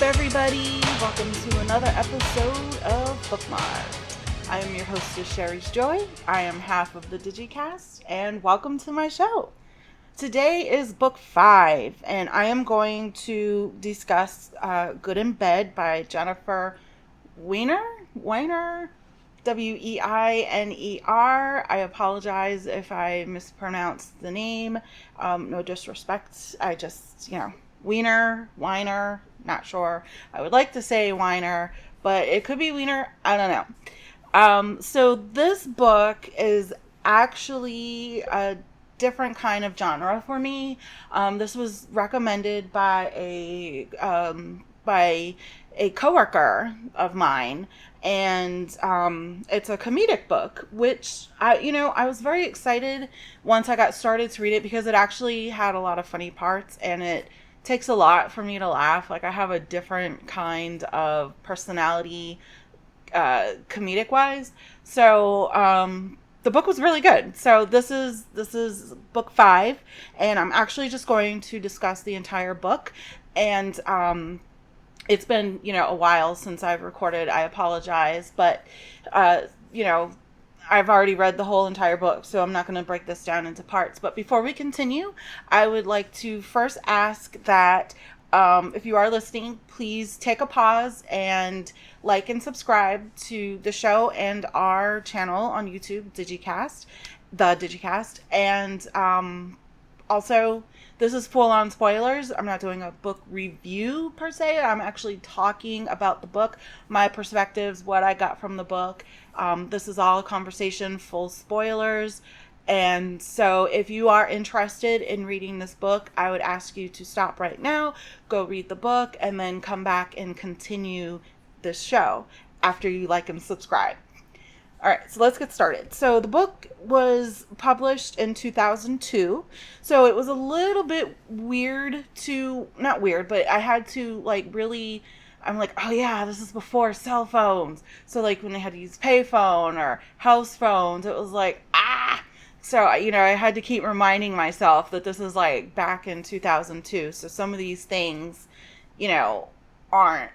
everybody. Welcome to another episode of Bookmarked. I am your hostess, SherrysJoy. I am half of the DigiKast, and welcome to my show. Today is book 5, and I am going to discuss Good in Bed by Jennifer Weiner, Weiner, Weiner. I apologize if I mispronounced the name. No disrespect. I just, Weiner, not sure. I would like to say Weiner, but it could be Weiner. I don't know. So this book is actually a different kind of genre for me. This was recommended by a coworker of mine, and it's a comedic book, which I was very excited once I got started to read it because it actually had a lot of funny parts, and it takes a lot for me to laugh. Like, I have a different kind of personality, comedic wise. So the book was really good. So this is book 5, and I'm actually just going to discuss the entire book. And it's been, a while since I've recorded. I apologize, but I've already read the whole entire book, so I'm not going to break this down into parts. But before we continue, I would like to first ask that if you are listening, please take a pause and like and subscribe to the show and our channel on YouTube, DigiKast. And also, this is full-on spoilers. I'm not doing a book review per se. I'm actually talking about the book, my perspectives, what I got from the book. This is all a conversation, full spoilers. And so if you are interested in reading this book, I would ask you to stop right now, go read the book, and then come back and continue this show after you like and subscribe. All right, so let's get started. So the book was published in 2002. So it was a little bit not weird, but I had to I'm like, oh yeah, this is before cell phones. So like when they had to use payphone or house phones, it was like, So, I had to keep reminding myself that this is like back in 2002. So some of these things, aren't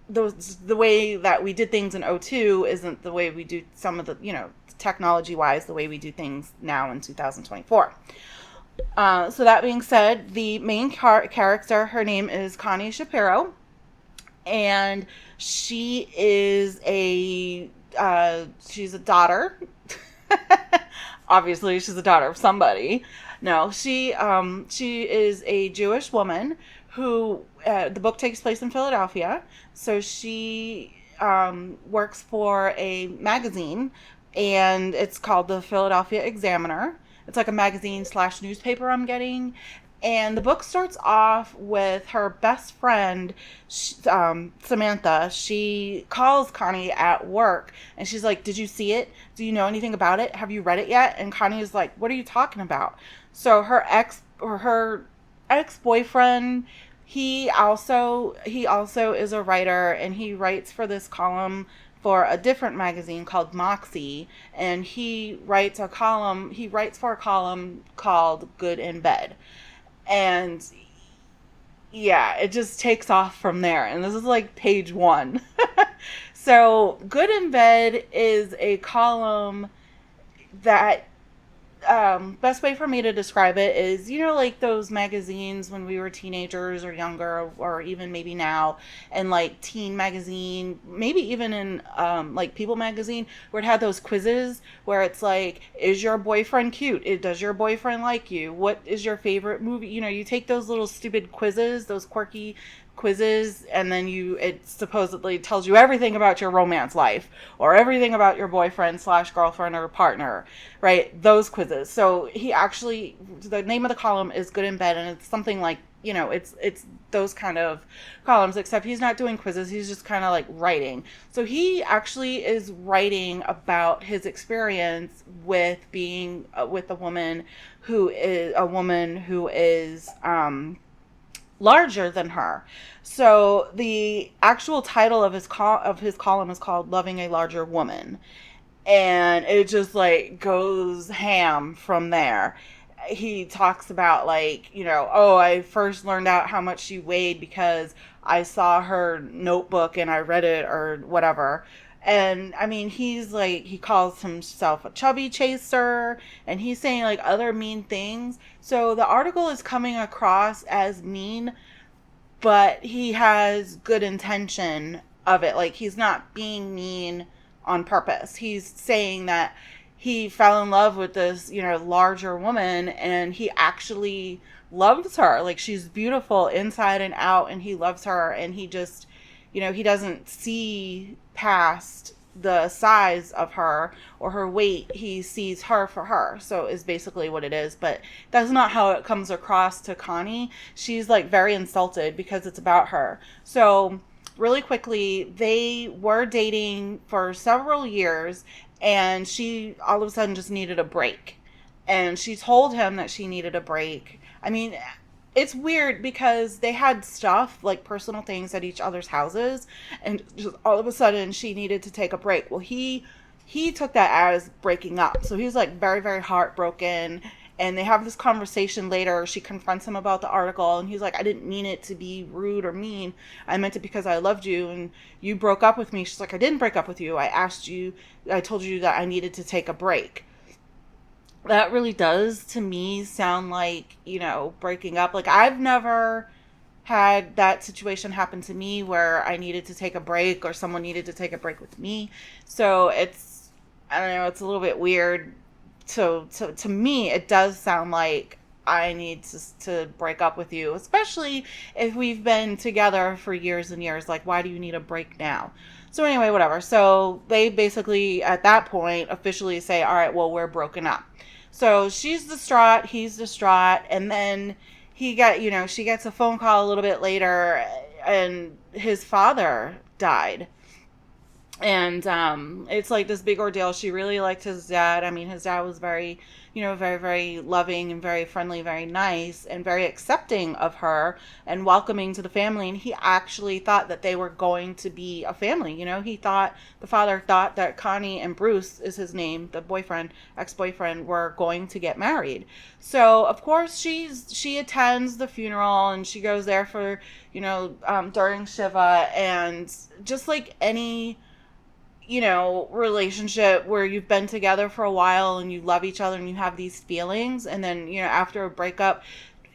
the way that we did things in '02 isn't the way we do some of the, technology wise, the way we do things now in 2024. So that being said, the main character, her name is Connie Shapiro, and she is she's a daughter. Obviously, she's a daughter of somebody. No, she is a Jewish woman who, the book takes place in Philadelphia. So she works for a magazine, and it's called the Philadelphia Examiner. It's like a magazine / newspaper I'm getting. And the book starts off with her best friend, Samantha. She calls Connie at work, and she's like, did you see it? Do you know anything about it? Have you read it yet? And Connie is like, what are you talking about? So her ex-boyfriend, he also is a writer, and he writes for this column for a different magazine called Moxie, and he writes for a column called Good in Bed. And yeah, it just takes off from there. And this is like page 1. So Good in Bed is a column that, best way for me to describe it is, like those magazines when we were teenagers or younger, or even maybe now, and like Teen Magazine, maybe even in like People Magazine, where it had those quizzes where it's like, is your boyfriend cute? Does your boyfriend like you? What is your favorite movie? You take those little stupid quizzes, those quirky quizzes, and then it supposedly tells you everything about your romance life or everything about your boyfriend / girlfriend or partner, right? Those quizzes. So the name of the column is Good in Bed, and it's something like, it's those kind of columns, except he's not doing quizzes. He's just kind of like writing. So he actually is writing about his experience with being with a woman who is larger than her. So the actual title of his column is called Loving a Larger Woman. And it just like goes ham from there. he talks about, like, oh, I first learned out how much she weighed because I saw her notebook and I read it or whatever. And I mean, he's like, he calls himself a chubby chaser, and he's saying like other mean things. So the article is coming across as mean, but he has good intention of it. Like, he's not being mean on purpose. He's saying that he fell in love with this, larger woman, and he actually loves her. Like, she's beautiful inside and out, and he loves her, and he just, he doesn't see past the size of her or her weight. He sees her for her. So is basically what it is. But that's not how it comes across to Connie. She's like very insulted because it's about her. So really quickly, they were dating for several years, and she all of a sudden just needed a break. And she told him that she needed a break. I mean, it's weird because they had stuff, like personal things at each other's houses, and just all of a sudden she needed to take a break. Well, he took that as breaking up. So he's like very, very heartbroken, and they have this conversation later. She confronts him about the article, and he's like, I didn't mean it to be rude or mean. I meant it because I loved you, and you broke up with me. She's like, I didn't break up with you. I told you that I needed to take a break. That really does to me sound like, breaking up. Like, I've never had that situation happen to me where I needed to take a break or someone needed to take a break with me. So it's, I don't know, it's a little bit weird. So to me, it does sound like I need to break up with you, especially if we've been together for years and years. Like, why do you need a break now? So anyway, whatever. So they basically, at that point, officially say, all right, well, we're broken up. So she's distraught, he's distraught, and then she gets a phone call a little bit later, and his father died. And it's like this big ordeal. She really liked his dad. I mean, his dad was very, very, very loving and very friendly, very nice, and very accepting of her and welcoming to the family. And he actually thought that they were going to be a family. The father thought that Connie and Bruce is his name, the ex-boyfriend, were going to get married. So, of course, she attends the funeral, and she goes there for, during Shiva, and just like any relationship where you've been together for a while and you love each other and you have these feelings, and then, after a breakup,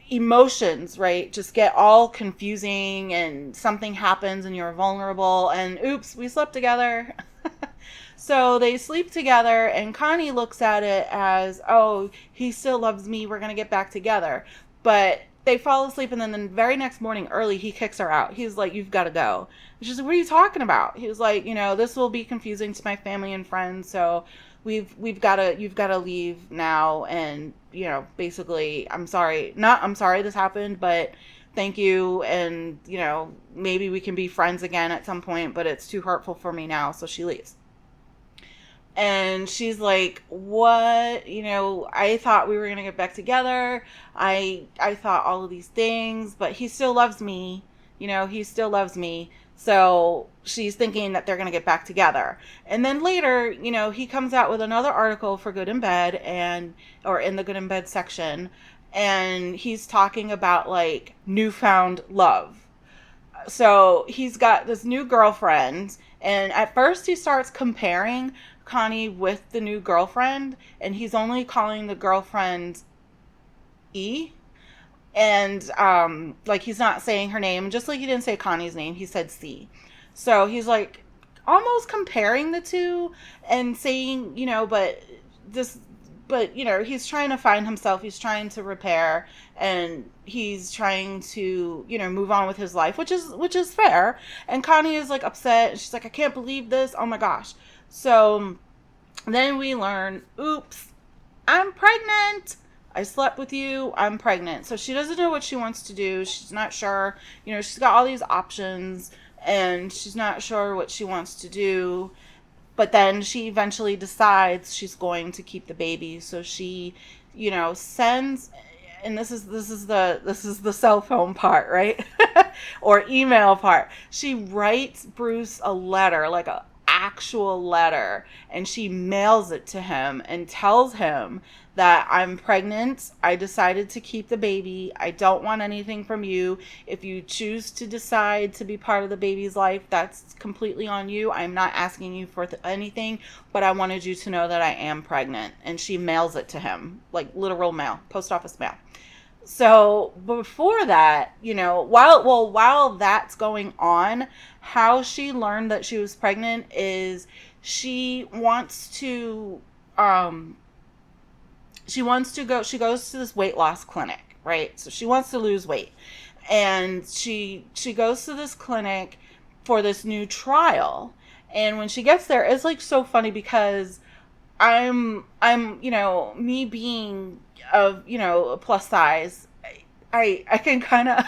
emotions, right, just get all confusing, and something happens and you're vulnerable, and oops, we slept together. So they sleep together, and Connie looks at it as, oh, he still loves me, we're going to get back together. But they fall asleep, and then the very next morning early, he kicks her out. He's like, you've got to go. She's like, what are you talking about? He was like, this will be confusing to my family and friends, so you've got to leave now. And, basically, I'm sorry this happened, but thank you. And, maybe we can be friends again at some point, but it's too hurtful for me now. So she leaves. And she's like, what? I thought we were going to get back together. I thought all of these things, but he still loves me. He still loves me. So she's thinking that they're going to get back together. And then later, he comes out with another article for Good in Bed, or in the Good in Bed section. And he's talking about like newfound love. So he's got this new girlfriend, and at first he starts comparing Connie with the new girlfriend, and he's only calling the girlfriend E. And like, he's not saying her name, just like he didn't say Connie's name, he said C. So he's like almost comparing the two and saying, he's trying to find himself, he's trying to repair, and he's trying to, move on with his life, which is fair. And Connie is like upset, and she's like, I can't believe this, oh my gosh. So then we learn, oops, I'm pregnant. I slept with you, I'm pregnant. So she doesn't know what she wants to do. She's not sure. She's got all these options, and she's not sure what she wants to do. But then she eventually decides she's going to keep the baby. So she, sends, and this is the cell phone part, right? Or email part. She writes Bruce a letter, like a actual letter, and she mails it to him and tells him that I'm pregnant. I decided to keep the baby. I don't want anything from you. If you choose to decide to be part of the baby's life, that's completely on you. I'm not asking you for anything, but I wanted you to know that I am pregnant. And she mails it to him, like literal mail, post office mail. So before that, while that's going on, how she learned that she was pregnant is she wants to she goes to this weight loss clinic, right? So she wants to lose weight. And she goes to this clinic for this new trial. And when she gets there, it's like so funny because I'm me being of, a plus size, I can kind of,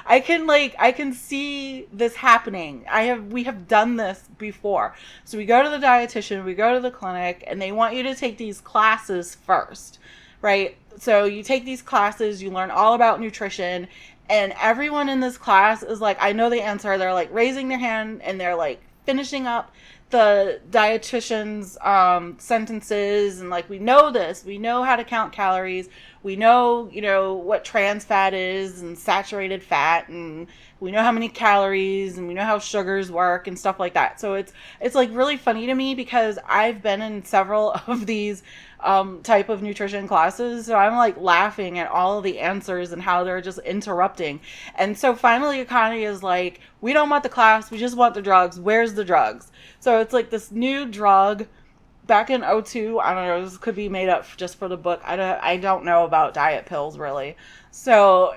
I can see this happening. We have done this before. So we go to the dietitian, we go to the clinic, and they want you to take these classes first, right? So you take these classes, you learn all about nutrition, and everyone in this class is like, I know the answer. They're like raising their hand and they're like finishing up the dietitian's sentences, and like, we know this, we know how to count calories, we know, what trans fat is and saturated fat, and we know how many calories, and we know how sugars work and stuff like that. So it's like really funny to me because I've been in several of these type of nutrition classes. So I'm like laughing at all of the answers and how they're just interrupting. And so finally Akane is like, we don't want the class. We just want the drugs. Where's the drugs? So it's like this new drug back in 2002. I don't know. This could be made up just for the book. I don't know about diet pills really. So,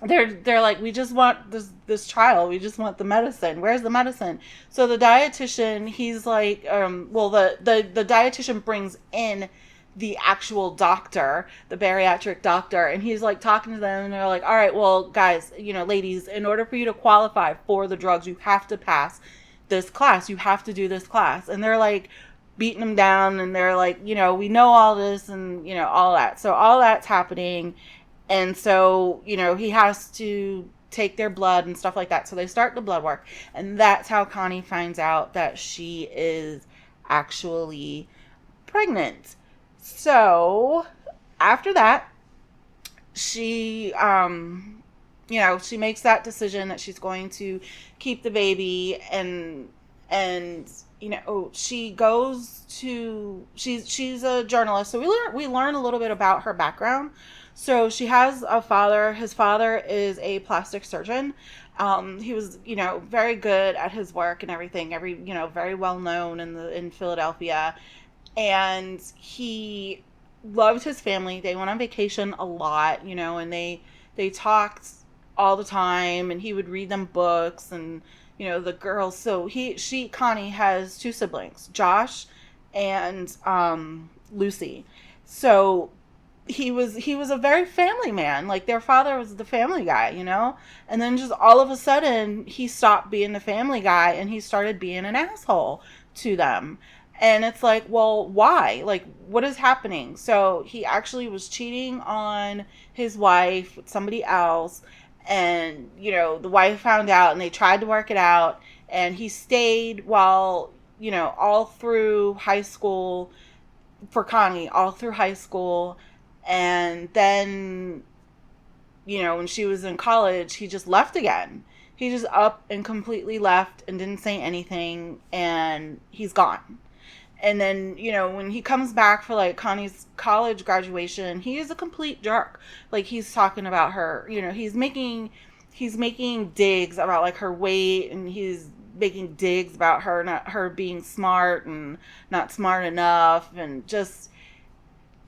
they're like, we just want this trial. We just want the medicine. Where's the medicine? So the dietitian, he's like, the dietitian brings in the actual doctor, the bariatric doctor, and he's like talking to them, and they're like, all right, well, guys, ladies, in order for you to qualify for the drugs, you have to pass this class. You have to do this class. And they're like beating them down, and they're like, we know all this, and, all that. So all that's happening. And so, he has to take their blood and stuff like that. So they start the blood work. And that's how Connie finds out that she is actually pregnant. So after that, she, she makes that decision that she's going to keep the baby. And she goes to, she's a journalist. So we learn a little bit about her background. So she has a father. His father is a plastic surgeon. He was, very good at his work and everything. Very well known in Philadelphia, and he loved his family. They went on vacation a lot, and they talked all the time. And he would read them books, and the girls. So Connie has two siblings, Josh and Lucy. So he was a very family man. Like, their father was the family guy, and then just all of a sudden he stopped being the family guy and he started being an asshole to them. And it's like, well, why? Like, what is happening? So he actually was cheating on his wife with somebody else, and the wife found out, and they tried to work it out, and he stayed while all through high school for Connie, all through high school. And then, when she was in college, he just left again. He just up and completely left and didn't say anything, and he's gone. And then, when he comes back for like Connie's college graduation, he is a complete jerk. Like, he's talking about her, he's making digs about like her weight, and he's making digs about her being smart and not smart enough, and just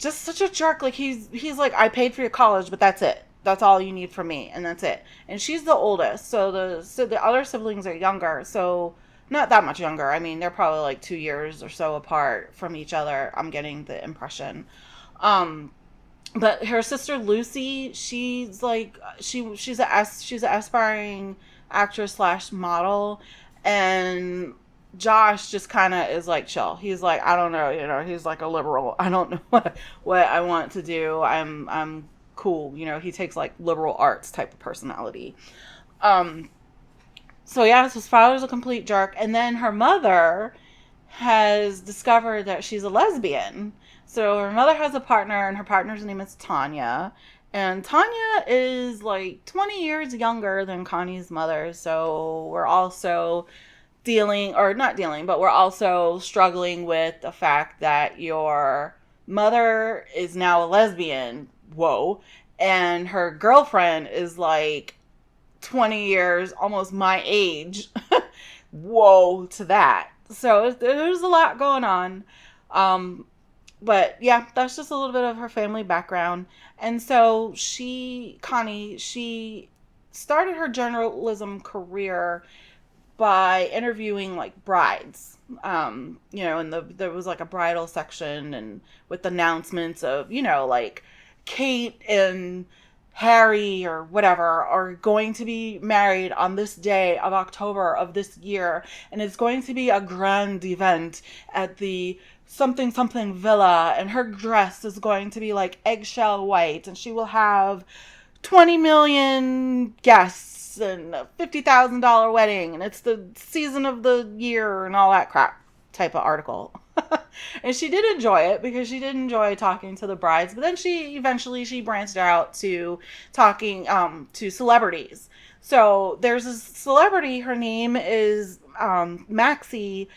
such a jerk. Like, he's like, I paid for your college, but that's it. That's all you need from me, and that's it. And she's the oldest, so the other siblings are younger, so not that much younger. I mean, they're probably like 2 years or so apart from each other, I'm getting the impression. But her sister Lucy, she's like, she's an aspiring actress / model, and Josh just kind of is like chill. He's like, I don't know, he's like a liberal. I don't know what I want to do. I'm cool. He takes like liberal arts type of personality. So yeah, so his father's a complete jerk, and then her mother has discovered that she's a lesbian. So her mother has a partner, and her partner's name is Tanya. And Tanya is like 20 years younger than Connie's mother. So we're also dealing, or not dealing, but we're also struggling with the fact that your mother is now a lesbian. Whoa. And her girlfriend is like 20 years, almost my age. Whoa to that. So there's a lot going on. But yeah, that's just a little bit of her family background. And so Connie, she started her journalism career by interviewing like brides. And there was like a bridal section and with announcements of, like Kate and Harry or whatever are going to be married on this day of October of this year, and it's going to be a grand event at the something something villa, and her dress is going to be like eggshell white, and she will have 20 million guests and a $50,000 wedding, and it's the season of the year and all that crap type of article. And she did enjoy it because she did enjoy talking to the brides, but then she branched out to talking to celebrities. So there's a celebrity, her name is Maxie,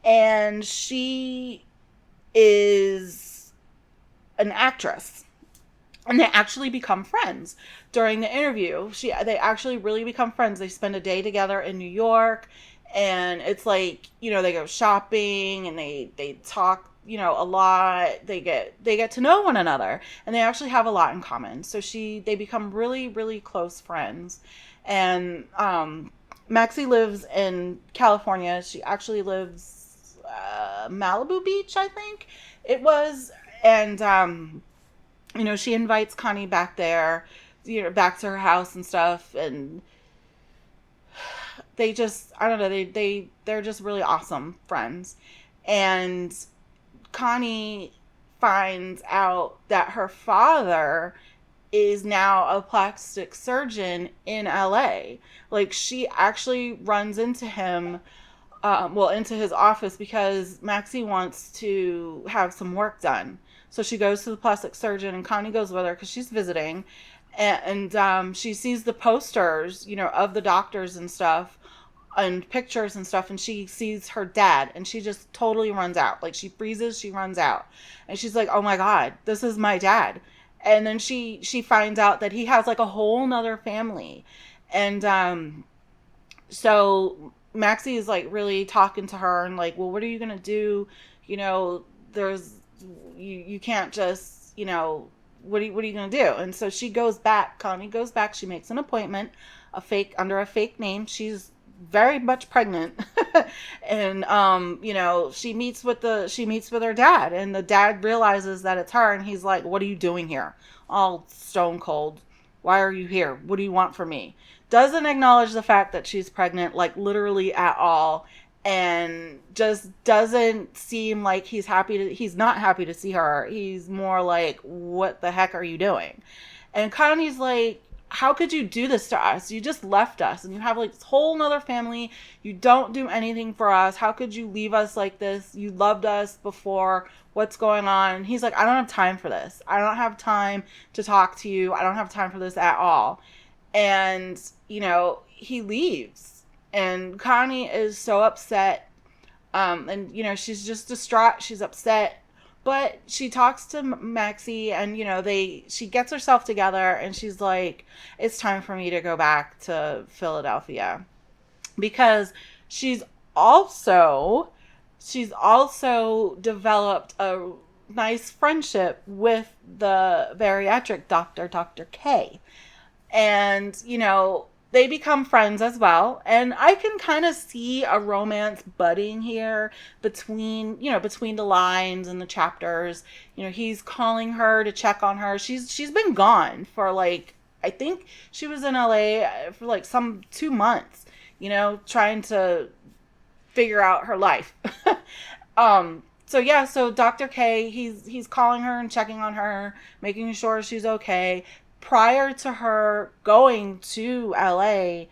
and she is an actress. And they actually become friends during the interview. They actually really become friends. They spend a day together in New York. And it's like, they go shopping and they talk, a lot. They get to know one another, and they actually have a lot in common. So they become really, really close friends. And Maxie lives in California. She actually lives Malibu Beach, I think it was. And she invites Connie back there, back to her house and stuff. And they just, I don't know, they're just really awesome friends. And Connie finds out that her father is now a plastic surgeon in LA. Like, she actually runs into him, into his office, because Maxie wants to have some work done. So she goes to the plastic surgeon, and Connie goes with her because she's visiting. And she sees the posters, of the doctors and stuff, and pictures and stuff, and she sees her dad, and she just totally runs out. Like, she freezes, she runs out. And she's like, oh my God, this is my dad. And then she finds out that he has like a whole nother family. And so Maxie is like really talking to her and like, well, what are you gonna do? You can't just, what are you going to do? And so Connie goes back, she makes an appointment, under a fake name. She's very much pregnant. And, she meets with her dad, and the dad realizes that it's her, and he's like, what are you doing here? All stone cold. Why are you here? What do you want from me? Doesn't acknowledge the fact that she's pregnant, like literally at all. And just doesn't seem like he's not happy to see her. He's more like, what the heck are you doing? And Connie's like, how could you do this to us? You just left us, and you have like this whole nother family. You don't do anything for us. How could you leave us like this? You loved us before. What's going on? And he's like, I don't have time for this. I don't have time to talk to you. I don't have time for this at all. And, he leaves. And Connie is so upset. And, she's just distraught. She's upset. But she talks to Maxie, and, she gets herself together, and she's like, it's time for me to go back to Philadelphia. Because she's also developed a nice friendship with the bariatric doctor, Dr. K. And, they become friends as well. And I can kind of see a romance budding here between the lines and the chapters. He's calling her to check on her. She's been gone for like, I think she was in LA for like 2 months, trying to figure out her life. So Dr. K, he's calling her and checking on her, making sure she's okay. Prior to her going to LA,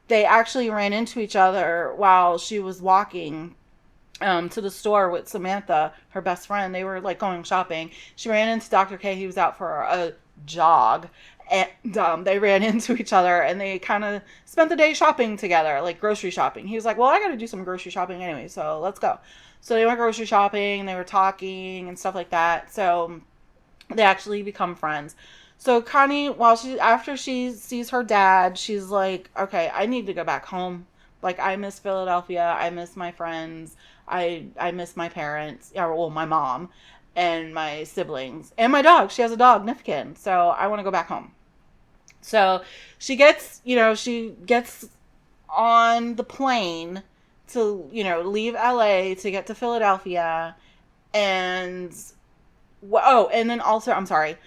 they actually ran into each other while she was walking to the store with Samantha, her best friend. They were like going shopping. She ran into Dr. K. He was out for a jog. And they ran into each other and they kind of spent the day shopping together, like grocery shopping. He was like, well, I got to do some grocery shopping anyway, so let's go. So they went grocery shopping, they were talking and stuff like that. So they actually become friends. So Connie, after she sees her dad, she's like, okay, I need to go back home. Like, I miss Philadelphia. I miss my friends. I miss my parents. Yeah, well, my mom and my siblings and my dog. She has a dog, Nifkin. So I want to go back home. So she gets on the plane to, leave LA to get to Philadelphia. And, and then also, I'm sorry.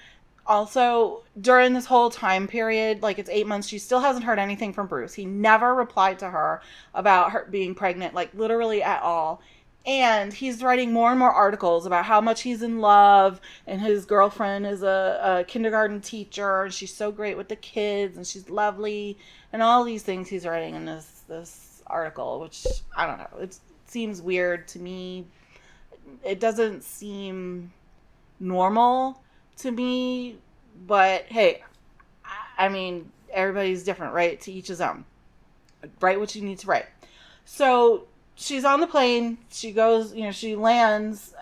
Also, during this whole time period, like it's 8 months, she still hasn't heard anything from Bruce. He never replied to her about her being pregnant, like literally at all. And he's writing more and more articles about how much he's in love, and his girlfriend is a kindergarten teacher, and she's so great with the kids, and she's lovely, and all these things he's writing in this article, which, I don't know, it seems weird to me. It doesn't seem normal to me, but hey, I mean, everybody's different, right? To each his own. Write what you need to write. So she's on the plane. She goes, she lands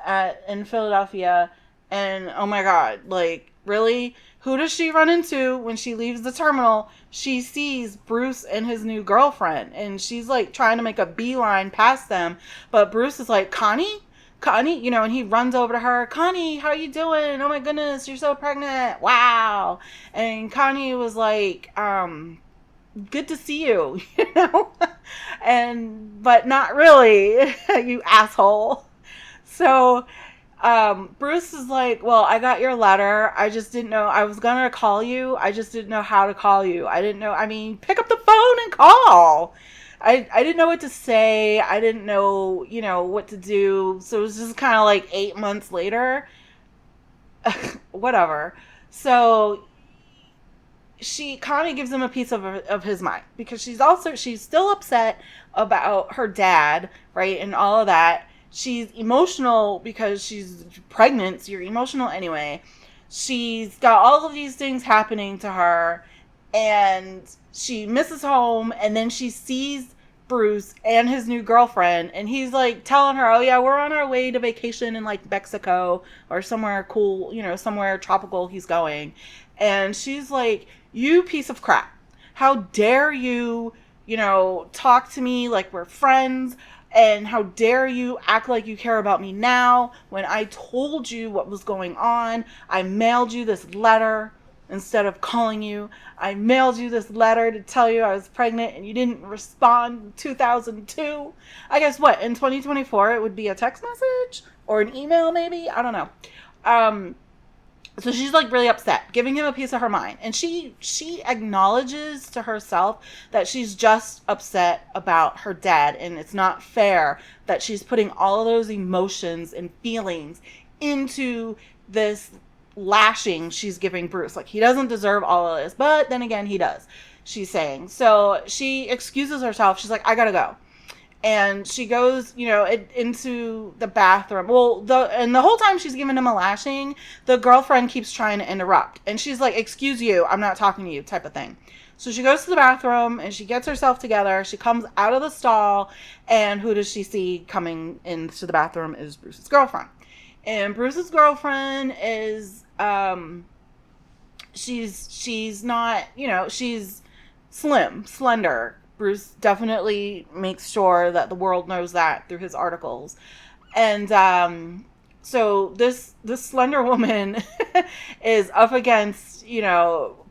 in Philadelphia, and oh my God, like, really? Who does she run into when she leaves the terminal? She sees Bruce and his new girlfriend, and she's like trying to make a beeline past them, but Bruce is like, Connie, and he runs over to her. Connie, how you doing? Oh my goodness, you're so pregnant. Wow. And Connie was like, good to see you, but not really, you asshole. So, Bruce is like, well, I got your letter. I just didn't know. I was going to call you. I just didn't know how to call you. I didn't know. I mean, pick up the phone and call. I didn't know what to say. I didn't know, what to do. So it was just kind of like 8 months later. Whatever. So Connie gives him a piece of his mind, because she's still upset about her dad, right? And all of that. She's emotional because she's pregnant. So you're emotional anyway. She's got all of these things happening to her, and she misses home, and then she sees Bruce and his new girlfriend, and he's like telling her, oh yeah, we're on our way to vacation in like Mexico or somewhere cool, somewhere tropical he's going. And she's like, you piece of crap. How dare you, talk to me like we're friends? And how dare you act like you care about me now when I told you what was going on? I mailed you this letter instead of calling you. I mailed you this letter to tell you I was pregnant, and you didn't respond in 2002. I guess what, in 2024 it would be a text message or an email maybe? I don't know. So she's like really upset, giving him a piece of her mind. And she acknowledges to herself that she's just upset about her dad. And it's not fair that she's putting all of those emotions and feelings into this lashing she's giving Bruce. Like, he doesn't deserve all of this. But then again, he does, she's saying. So she excuses herself. She's like, I gotta go. And she goes, into the bathroom. Well, the whole time she's giving him a lashing, the girlfriend keeps trying to interrupt. And she's like, excuse you, I'm not talking to you, type of thing. So she goes to the bathroom, and she gets herself together. She comes out of the stall, and who does she see coming into the bathroom is Bruce's girlfriend. And Bruce's girlfriend is, she's not, she's slender. Bruce definitely makes sure that the world knows that through his articles. And so this slender woman is up against,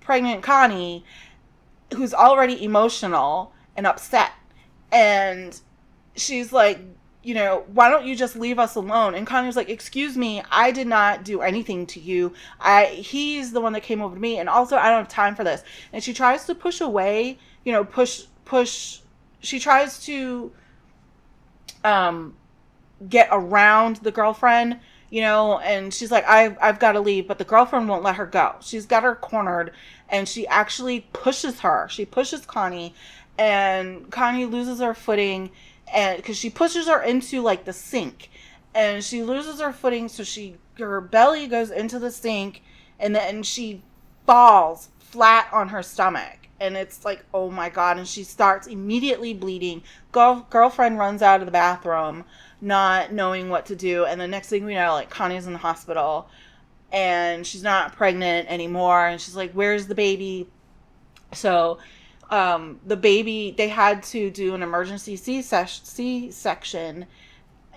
pregnant Connie, who's already emotional and upset. And she's like, why don't you just leave us alone? And Connie was like, excuse me, I did not do anything to you. He's the one that came over to me. And also, I don't have time for this. And she tries to push away, she tries to get around the girlfriend, and she's like, I've got to leave, but the girlfriend won't let her go. She's got her cornered, and she actually pushes her. She pushes Connie, and Connie loses her footing, and because she pushes her into like the sink, and she loses her footing, so her belly goes into the sink, and then she falls flat on her stomach, and it's like, oh my god, and she starts immediately bleeding. Girlfriend runs out of the bathroom not knowing what to do, and the next thing we know, like, Connie's in the hospital and she's not pregnant anymore, and she's like, where's the baby? So the baby, they had to do an emergency C-section,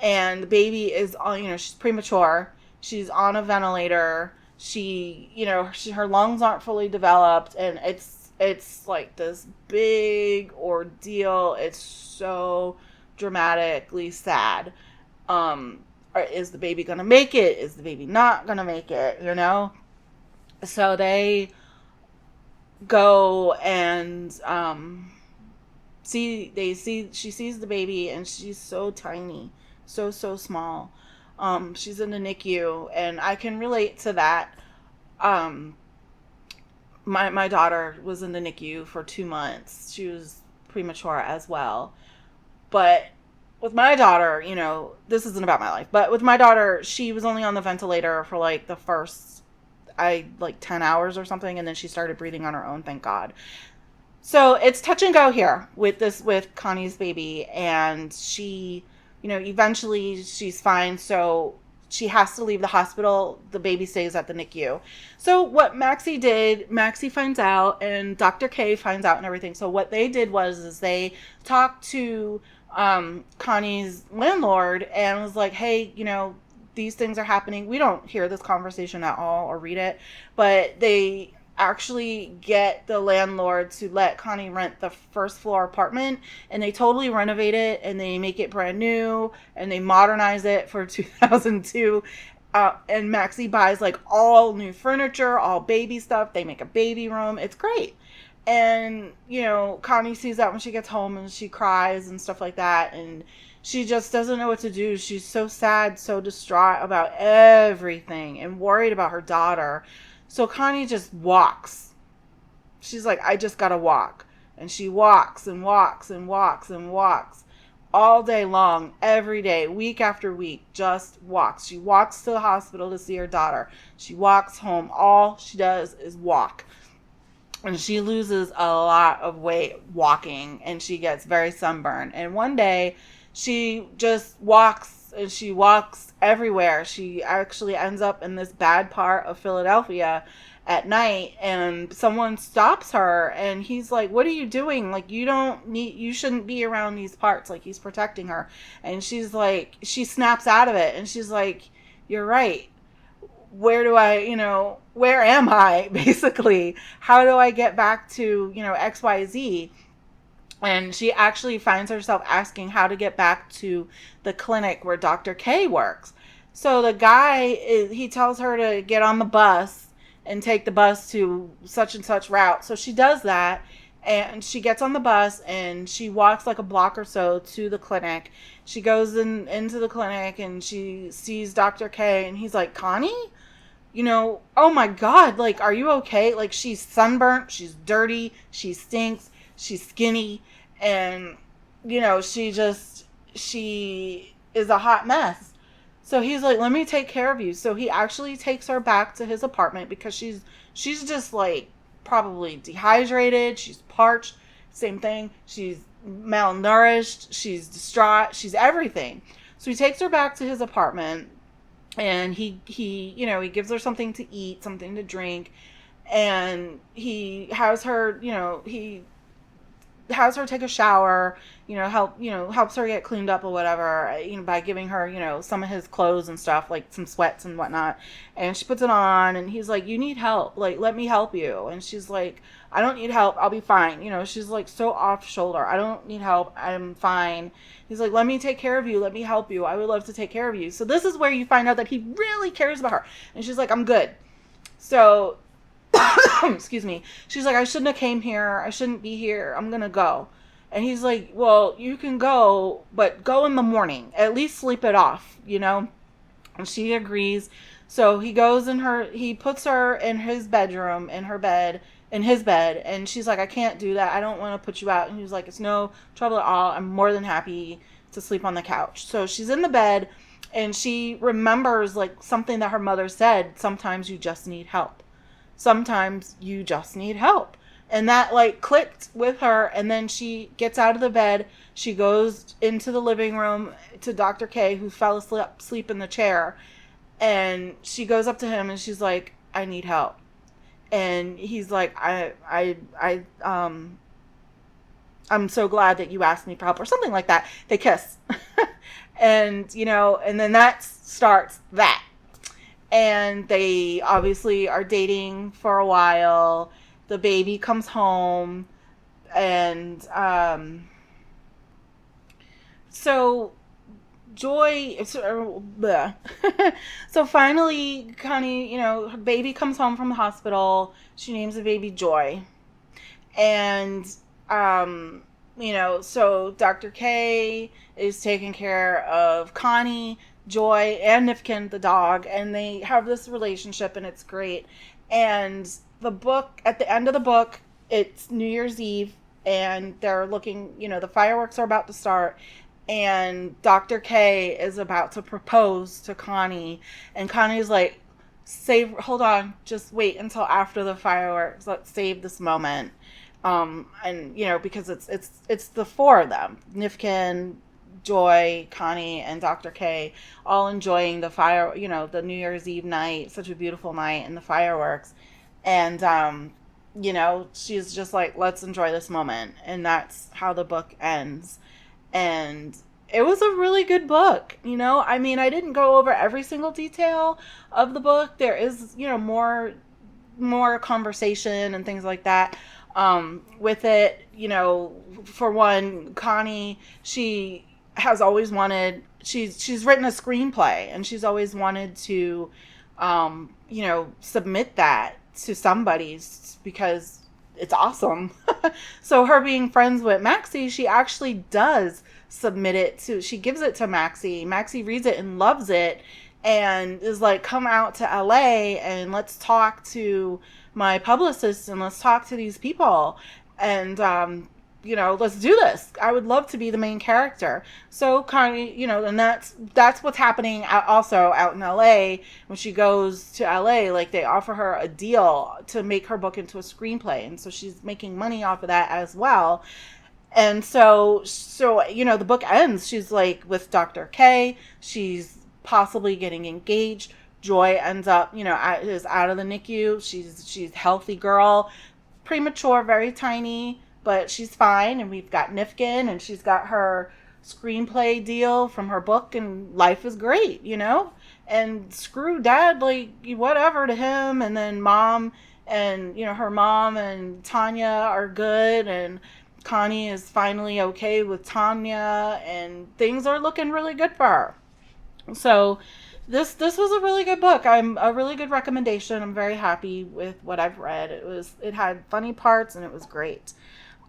and the baby is on, she's premature, she's on a ventilator, her lungs aren't fully developed, and it's like this big ordeal. It's so dramatically sad. Is the baby gonna make it? Is the baby not gonna make it? So they go and she sees the baby, and she's so tiny, so small. She's in the NICU, and I can relate to that. My daughter was in the NICU for 2 months. She was premature as well. But with my daughter, this isn't about my life, but with my daughter, she was only on the ventilator for like the first 10 hours or something, and then she started breathing on her own, thank God. So it's touch and go here with Connie's baby, and she, eventually she's fine, so she has to leave the hospital. The baby stays at the NICU. So what Maxie did, Maxie finds out, and Dr. K finds out and everything. So what they did is they talked to Connie's landlord and was like, hey, these things are happening. We don't hear this conversation at all or read it, but they actually get the landlord to let Connie rent the first floor apartment, and they totally renovate it, and they make it brand new, and they modernize it for 2002. And Maxie buys like all new furniture, all baby stuff. They make a baby room. It's great. And, Connie sees that when she gets home, and she cries and stuff like that. And she just doesn't know what to do. She's so sad, so distraught about everything, and worried about her daughter. So Connie just walks. She's like, I just gotta walk. And she walks and walks and walks and walks all day long, every day, week after week, just walks. She walks to the hospital to see her daughter. She walks home. All she does is walk. And she loses a lot of weight walking, and she gets very sunburned. And one day she just walks, and she walks everywhere. She actually ends up in this bad part of Philadelphia at night, and someone stops her, and he's like, what are you doing? Like, you shouldn't be around these parts. Like, he's protecting her. And she's like, she snaps out of it, and she's like, you're right. Where am I, basically? How do I get back to, XYZ? And she actually finds herself asking how to get back to the clinic where Dr. K works. So the guy, he tells her to get on the bus and take the bus to such and such route. So she does that, and she gets on the bus, and she walks like a block or so to the clinic. She goes into the clinic, and she sees Dr. K, and he's like, Connie? Oh my God, like, are you okay? Like, she's sunburnt, she's dirty, she stinks, she's skinny, and, she is a hot mess. So he's like, let me take care of you. So he actually takes her back to his apartment, because she's just like probably dehydrated, she's parched, same thing, she's malnourished, she's distraught, she's everything. So he takes her back to his apartment, and he gives her something to eat, something to drink, and he has her, he has her take a shower, helps her get cleaned up or whatever, by giving her, some of his clothes and stuff, like some sweats and whatnot. And she puts it on, and he's like, you need help. Like, let me help you. And she's like, I don't need help. I'll be fine. She's like so off shoulder. I don't need help. I'm fine. He's like, let me take care of you. Let me help you. I would love to take care of you. So this is where you find out that he really cares about her. And she's like, I'm good. So, excuse me. She's like, I shouldn't have came here. I shouldn't be here. I'm going to go. And he's like, well, you can go, but go in the morning. At least sleep it off, And she agrees. So he goes he puts her in his bedroom, in her bed, in his bed. And she's like, I can't do that. I don't want to put you out. And he was like, it's no trouble at all. I'm more than happy to sleep on the couch. So she's in the bed, and she remembers like something that her mother said. Sometimes you just need help. Sometimes you just need help. And that like clicked with her. And then she gets out of the bed. She goes into the living room to Dr. K, who fell asleep in the chair. And she goes up to him and she's like, I need help. And he's like, I'm so glad that you asked me for help, or something like that. They kiss. And, you know, and then that starts that. And they obviously are dating for a while. The baby comes home. And so Joy, so finally, Connie, you know, her baby comes home from the hospital. She names the baby Joy. And, you know, so Dr. K is taking care of Connie, Joy, and Nifkin, the dog, and they have this relationship, and it's great. And the book, at the end of the book, it's New Year's Eve, and they're looking, you know, the fireworks are about to start, and Dr. K is about to propose to Connie, and Connie's like, hold on, just wait until after the fireworks, let's save this moment. And, you know, because it's the four of them, Nifkin, Joy, Connie, and Dr. K, all enjoying the New Year's Eve night, such a beautiful night, and the fireworks. And, you know, she's just like, let's enjoy this moment. And that's how the book ends. And it was a really good book, you know? I mean, I didn't go over every single detail of the book. There is, you know, more conversation and things like that. With it, you know, for one, Connie, she has always wanted, she's written a screenplay, and she's always wanted to, you know, submit that to somebody because it's awesome. So her being friends with Maxie, she actually does submit it she gives it to Maxie. Maxie reads it and loves it and is like, come out to LA and let's talk to my publicist and let's talk to these people. And, you know, let's do this. I would love to be the main character. So Connie, you know, and that's what's happening also out in LA. When she goes to LA, like they offer her a deal to make her book into a screenplay. And so she's making money off of that as well. And so, you know, the book ends. She's like with Dr. K. She's possibly getting engaged. Joy ends up, you know, is out of the NICU. She's healthy girl, premature, very tiny, but she's fine. And we've got Nifkin, and she's got her screenplay deal from her book, and life is great, you know? And screw dad, like whatever to him. And then mom and, you know, her mom and Tanya are good, and Connie is finally okay with Tanya, and things are looking really good for her. So this was a really good book. I'm a really good recommendation. I'm very happy with what I've read. It had funny parts, and it was great.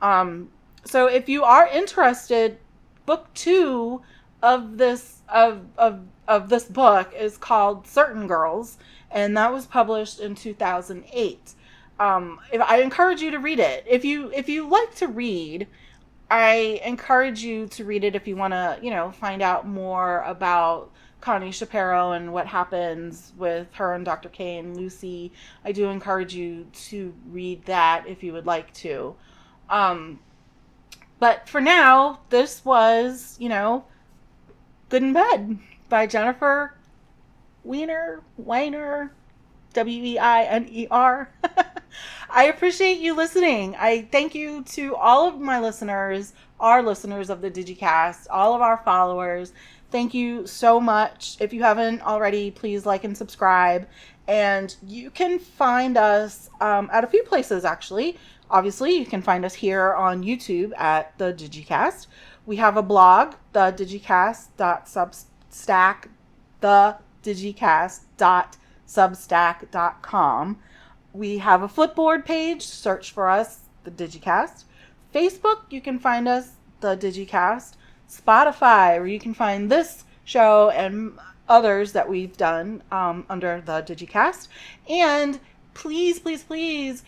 So if you are interested, book 2 of this of this book is called Certain Girls, and that was published in 2008. If I encourage you to read it. If you like to read, I encourage you to read it if you want to, you know, find out more about Connie Shapiro and what happens with her and Dr. K and Lucy. I do encourage you to read that if you would like to. But for now, this was, you know, Good in Bed by Jennifer Weiner, Weiner, Weiner. I appreciate you listening. I thank you to all of my listeners, our listeners of the DigiKast, all of our followers. Thank you so much. If you haven't already, please like and subscribe. And you can find us at a few places, actually. Obviously, you can find us here on YouTube at the DigiKast. We have a blog, the DigiKast.substack, the DigiKast.substack.com. We have a Flipboard page. Search for us, the DigiKast. Facebook, you can find us, the DigiKast. Spotify, where you can find this show and others that we've done under the DigiKast. And please, please, please,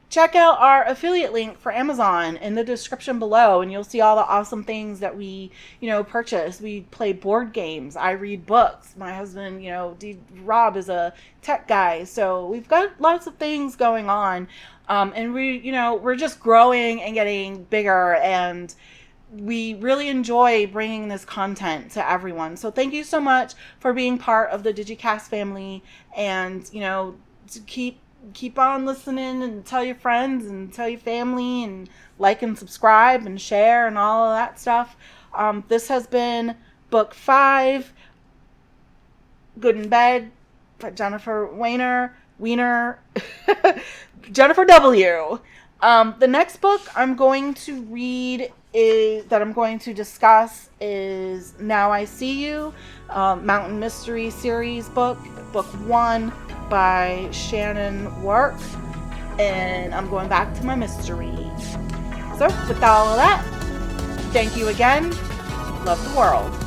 check out our affiliate link for Amazon in the description below, and you'll see all the awesome things that we, purchase. We play board games. I read books. My husband, Rob is a tech guy. So we've got lots of things going on. And we're just growing and getting bigger, and we really enjoy bringing this content to everyone. So thank you so much for being part of the DigiKast family, and, to keep on listening, and tell your friends and tell your family, and like and subscribe and share and all of that stuff. This has been book 5, Good in Bed, by Jennifer Weiner, Jennifer W. The next book I'm going to read that I'm going to discuss is Now I See You, Mountain Mystery Series book 1 by Shannon Work, and I'm going back to my mystery. So with all of that, thank you again. Love the world.